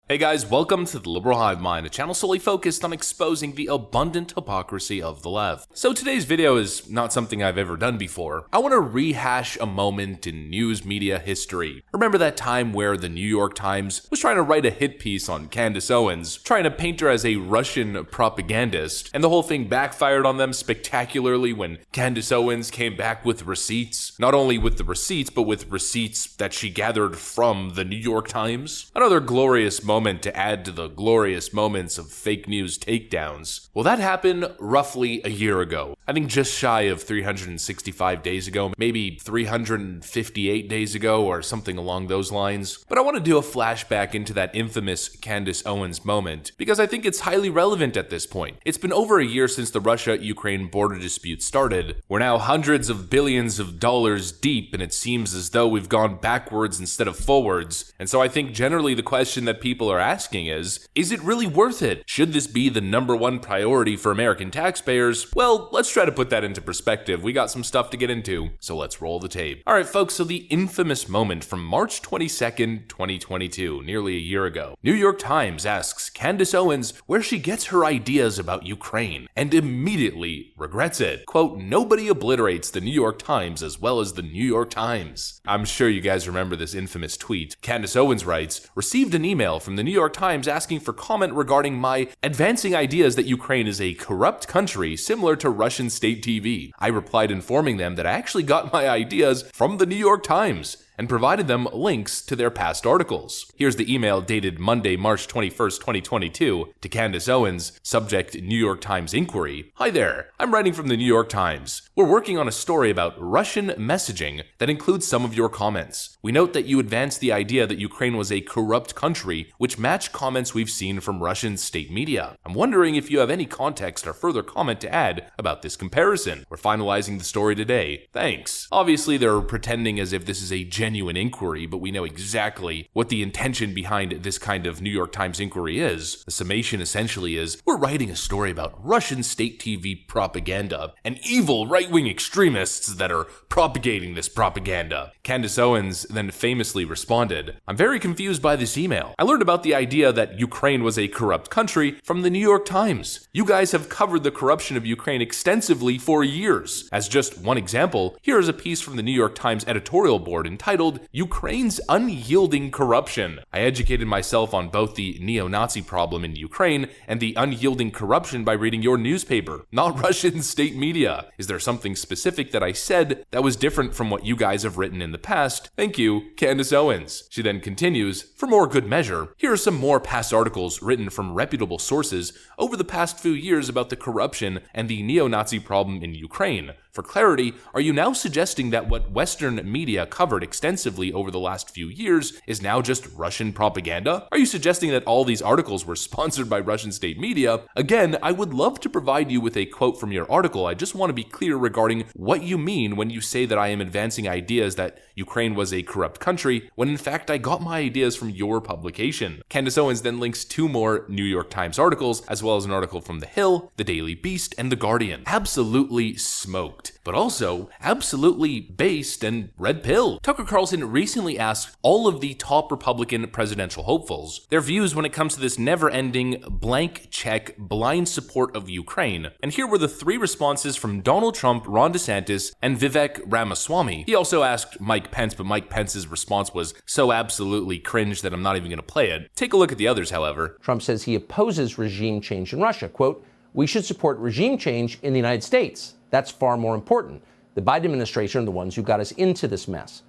Hey guys, welcome to the Liberal Hive Mind, a channel solely focused on exposing the abundant hypocrisy of the left. So today's video is not something I've ever done before. I want to rehash a moment in news media history. Remember that time where the New York Times was trying to write a hit piece on Candace Owens, trying to paint her as a Russian propagandist, and the whole thing backfired on them spectacularly when Candace Owens came back with receipts. Not only with the receipts, but with receipts that she gathered from the New York Times. Another glorious moment to add to the glorious moments of fake news takedowns. Well, that happened roughly a year ago. I think just shy of 365 days ago, maybe 358 days ago or something along those lines. But I want to do a flashback into that infamous Candace Owens moment because I think it's highly relevant at this point. It's been over a year since the Russia-Ukraine border dispute started. We're now hundreds of billions of dollars deep, and it seems as though we've gone backwards instead of forwards. And so I think generally the question that people are asking is it really worth it? Should this be the #1 priority for American taxpayers? Well, let's try to put that into perspective. We got some stuff to get into, so let's roll the tape. All right, folks, so the infamous moment from March 22nd, 2022, nearly a year ago. New York Times asks Candace Owens where she gets her ideas about Ukraine and immediately regrets it. Quote, "Nobody obliterates the New York Times as well as the New York Times." I'm sure you guys remember this infamous tweet. Candace Owens writes, "Received an email from the New York Times asking for comment regarding my advancing ideas that Ukraine is a corrupt country similar to Russian state TV. I replied informing them that I actually got my ideas from the New York Times and provided them links to their past articles." Here's the email dated Monday, March 21st, 2022 to Candace Owens, subject New York Times inquiry. "Hi there, I'm writing from the New York Times. We're working on a story about Russian messaging that includes some of your comments. We note that you advanced the idea that Ukraine was a corrupt country, which match comments we've seen from Russian state media. I'm wondering if you have any context or further comment to add about this comparison. We're finalizing the story today. Thanks." Obviously, they're pretending as if this is a genuine inquiry, but we know exactly what the intention behind this kind of New York Times inquiry is. The summation essentially is, we're writing a story about Russian state TV propaganda and evil right-wing extremists that are propagating this propaganda. Candace Owens then famously responded, "I'm very confused by this email. I learned about the idea that Ukraine was a corrupt country from the New York Times. You guys have covered the corruption of Ukraine extensively for years. As just one example, here is a piece from the New York Times editorial board entitled Ukraine's Unyielding Corruption. I educated myself on both the neo-Nazi problem in Ukraine and the unyielding corruption by reading your newspaper, not Russian state media. Is there something specific that I said that was different from what you guys have written in the past? Thank you, Candace Owens." She then continues, "For more good measure, here are some more past articles written from reputable sources over the past few years about the corruption and the neo-Nazi problem in Ukraine. For clarity, are you now suggesting that what Western media covered extensively over the last few years is now just Russian propaganda? Are you suggesting that all these articles were sponsored by Russian state media? Again, I would love to provide you with a quote from your article. I just want to be clear regarding what you mean when you say that I am advancing ideas that Ukraine was a corrupt country, when in fact I got my ideas from your publication." Candace Owens then links 2 more New York Times articles, as well as an article from The Hill, The Daily Beast, and The Guardian. Absolutely smoked, but also absolutely based and red pill. Tucker Carlson recently asked all of the top Republican presidential hopefuls their views when it comes to this never-ending, blank check, blind support of Ukraine. And here were the 3 responses from Donald Trump, Ron DeSantis, and Vivek Ramaswamy. He also asked Mike Pence, but Mike Pence's response was so absolutely cringe that I'm not even going to play it. Take a look at the others, however. Trump says he opposes regime change in Russia. Quote, "We should support regime change in the United States. That's far more important. The Biden administration are the ones who got us into this mess."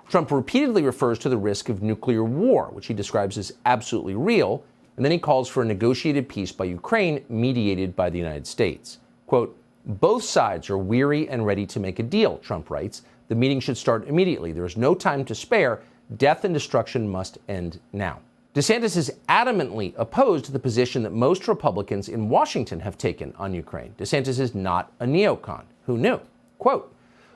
Trump repeatedly refers to the risk of nuclear war, which he describes as absolutely real, and then he calls for a negotiated peace by Ukraine mediated by the United States. Quote, "Both sides are weary and ready to make a deal," Trump writes. "The meeting should start immediately. There is no time to spare. Death and destruction must end now." DeSantis is adamantly opposed to the position that most Republicans in Washington have taken on Ukraine. DeSantis is not a neocon. Who knew? Quote,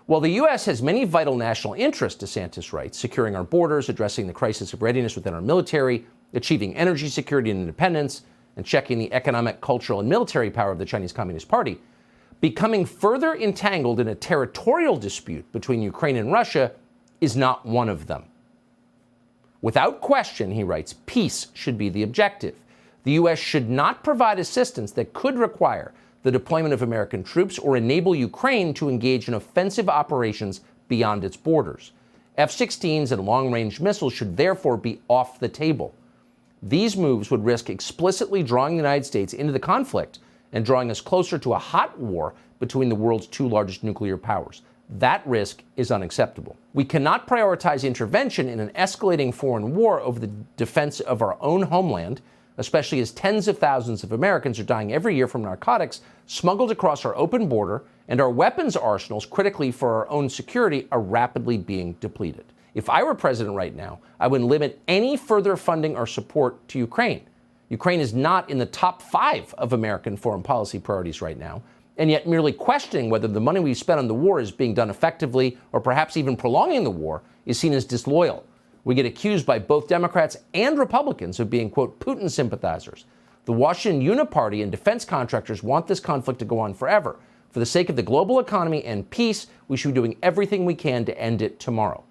"While the U.S. has many vital national interests," DeSantis writes, "securing our borders, addressing the crisis of readiness within our military, achieving energy security and independence, and checking the economic, cultural, and military power of the Chinese Communist Party, becoming further entangled in a territorial dispute between Ukraine and Russia is not one of them." Without question, he writes, peace should be the objective. The U.S. should not provide assistance that could require the deployment of American troops or enable Ukraine to engage in offensive operations beyond its borders. F-16s and long-range missiles should therefore be off the table. These moves would risk explicitly drawing the United States into the conflict and drawing us closer to a hot war between the world's two largest nuclear powers. That risk is unacceptable. We cannot prioritize intervention in an escalating foreign war over the defense of our own homeland, especially as tens of thousands of Americans are dying every year from narcotics smuggled across our open border, and our weapons arsenals, critically for our own security, are rapidly being depleted. If I were president right now, I would limit any further funding or support to Ukraine. Ukraine is not in the top 5 of American foreign policy priorities right now, and yet merely questioning whether the money we spent on the war is being done effectively or perhaps even prolonging the war is seen as disloyal. We get accused by both Democrats and Republicans of being, quote, Putin sympathizers. The Washington Uniparty and defense contractors want this conflict to go on forever. For the sake of the global economy and peace, we should be doing everything we can to end it tomorrow.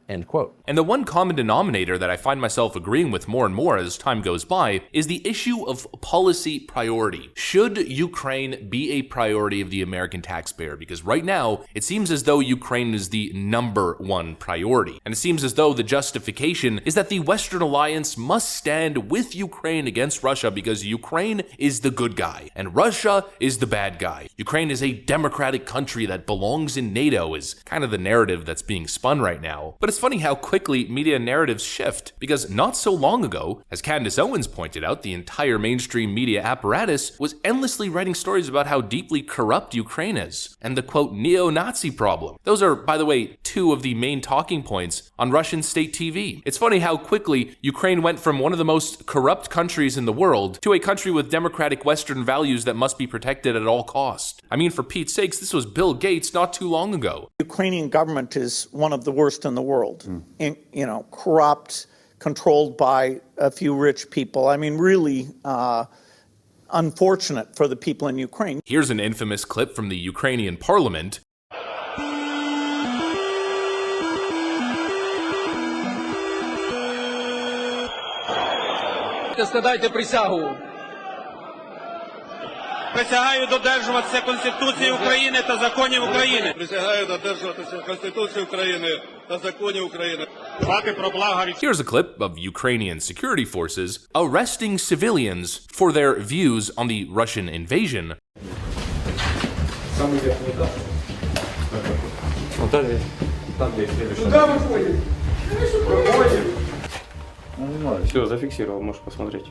End quote. And the one common denominator that I find myself agreeing with more and more as time goes by is the issue of policy priority. Should Ukraine be a priority of the American taxpayer? Because right now, it seems as though Ukraine is the #1 priority. And it seems as though the justification is that the Western alliance must stand with Ukraine against Russia because Ukraine is the good guy and Russia is the bad guy. Ukraine is a democratic country that belongs in NATO is kind of the narrative that's being spun right now. But it's funny how quickly media narratives shift, because not so long ago, as Candace Owens pointed out, the entire mainstream media apparatus was endlessly writing stories about how deeply corrupt Ukraine is, and the quote neo-Nazi problem. Those are, by the way, 2 of the main talking points on Russian state TV. It's funny how quickly Ukraine went from one of the most corrupt countries in the world to a country with democratic Western values that must be protected at all costs. I mean, for Pete's sakes, this was Bill Gates not too long ago. The Ukrainian government is one of the worst in the world. Corrupt, controlled by a few rich people. I mean, really unfortunate for the people in Ukraine. Here's an infamous clip from the Ukrainian parliament. Складайте присягу. Присягаю додержуватися Конституції України та законів України. Присягаю додержуватися Конституції України та законів України. Дбати про блага. Here's a clip of Ukrainian security forces arresting civilians for their views on the Russian invasion. Все, зафиксировал, можешь посмотреть.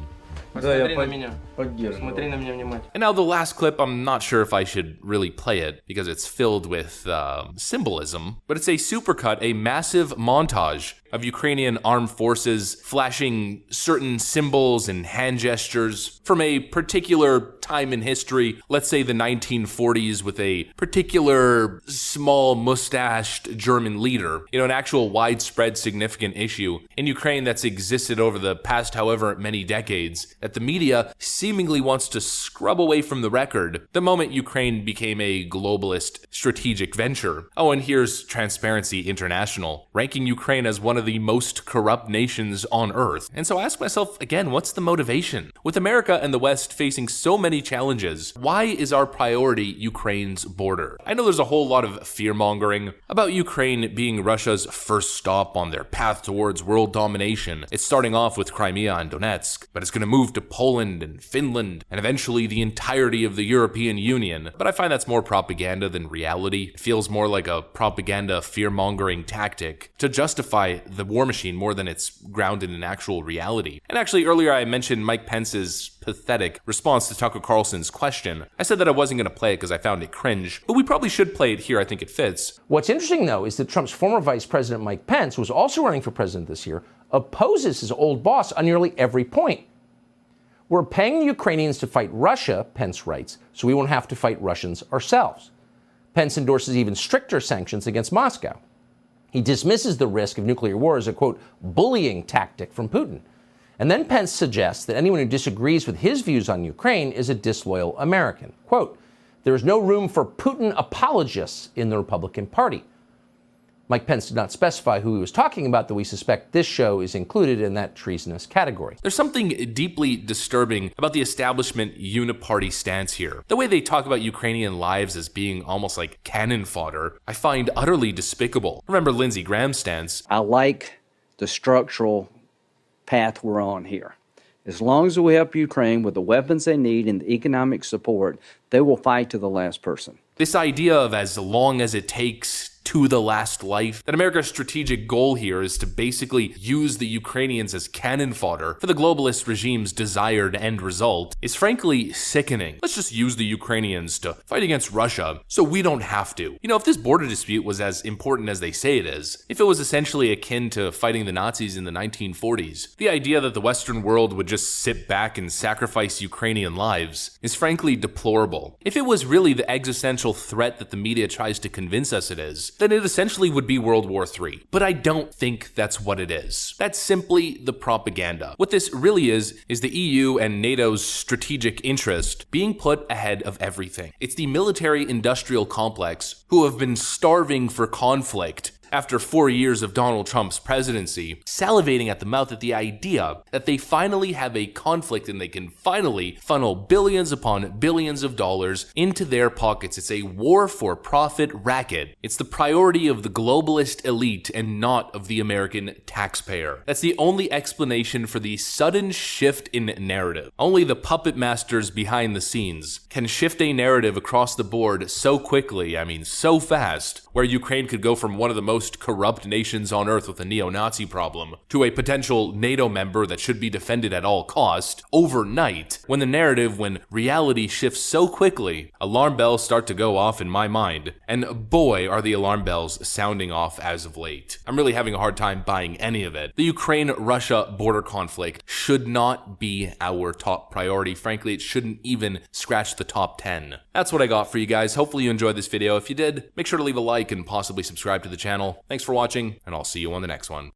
Смотри на меня. Смотри на меня внимательно. And now the last clip, I'm not sure if I should really play it because it's filled with symbolism, but it's a supercut, a massive montage of Ukrainian armed forces flashing certain symbols and hand gestures from a particular time in history, let's say the 1940s, with a particular small mustached German leader, an actual widespread significant issue in Ukraine that's existed over the past however many decades that the media seemingly wants to scrub away from the record the moment Ukraine became a globalist strategic venture. Oh, and here's Transparency International, ranking Ukraine as one of the most corrupt nations on earth. And so I ask myself again, what's the motivation? With America and the West facing so many challenges, why is our priority Ukraine's border? I know there's a whole lot of fear-mongering about Ukraine being Russia's first stop on their path towards world domination. It's starting off with Crimea and Donetsk, but it's going to move to Poland and Finland, and eventually the entirety of the European Union. But I find that's more propaganda than reality. It feels more like a propaganda fear-mongering tactic to justify the war machine more than it's grounded in actual reality. And actually, earlier I mentioned Mike Pence's pathetic response to Tucker Carlson's question. I said that I wasn't going to play it because I found it cringe, but we probably should play it here. I think it fits. What's interesting, though, is that Trump's former Vice President Mike Pence, who was also running for president this year, opposes his old boss on nearly every point. We're paying the Ukrainians to fight Russia, Pence writes, so we won't have to fight Russians ourselves. Pence endorses even stricter sanctions against Moscow. He dismisses the risk of nuclear war as a, quote, bullying tactic from Putin. And then Pence suggests that anyone who disagrees with his views on Ukraine is a disloyal American. Quote, there is no room for Putin apologists in the Republican Party. Mike Pence did not specify who he was talking about, though we suspect this show is included in that treasonous category. There's something deeply disturbing about the establishment uniparty stance here. The way they talk about Ukrainian lives as being almost like cannon fodder, I find utterly despicable. Remember Lindsey Graham's stance? I like the structural path we're on here. As long as we help Ukraine with the weapons they need and the economic support, they will fight to the last person. This idea of as long as it takes to the last life, that America's strategic goal here is to basically use the Ukrainians as cannon fodder for the globalist regime's desired end result, is frankly sickening. Let's just use the Ukrainians to fight against Russia so we don't have to. You know, if this border dispute was as important as they say it is, if it was essentially akin to fighting the Nazis in the 1940s, the idea that the Western world would just sit back and sacrifice Ukrainian lives is frankly deplorable. If it was really the existential threat that the media tries to convince us it is, then it essentially would be World War III. But I don't think that's what it is. That's simply the propaganda. What this really is the EU and NATO's strategic interest being put ahead of everything. It's the military-industrial complex who have been starving for conflict after 4 years of Donald Trump's presidency, salivating at the mouth at the idea that they finally have a conflict and they can finally funnel billions upon billions of dollars into their pockets. It's a war for profit racket. It's the priority of the globalist elite and not of the American taxpayer. That's the only explanation for the sudden shift in narrative. Only the puppet masters behind the scenes can shift a narrative across the board so quickly, so fast, where Ukraine could go from one of the most corrupt nations on earth with a neo-Nazi problem to a potential NATO member that should be defended at all cost overnight. When reality shifts so quickly, alarm bells start to go off in my mind. And boy, are the alarm bells sounding off as of late. I'm really having a hard time buying any of it. The Ukraine-Russia border conflict should not be our top priority. Frankly, it shouldn't even scratch the top 10. That's what I got for you guys. Hopefully you enjoyed this video. If you did, make sure to leave a like and possibly subscribe to the channel. Thanks for watching, and I'll see you on the next one.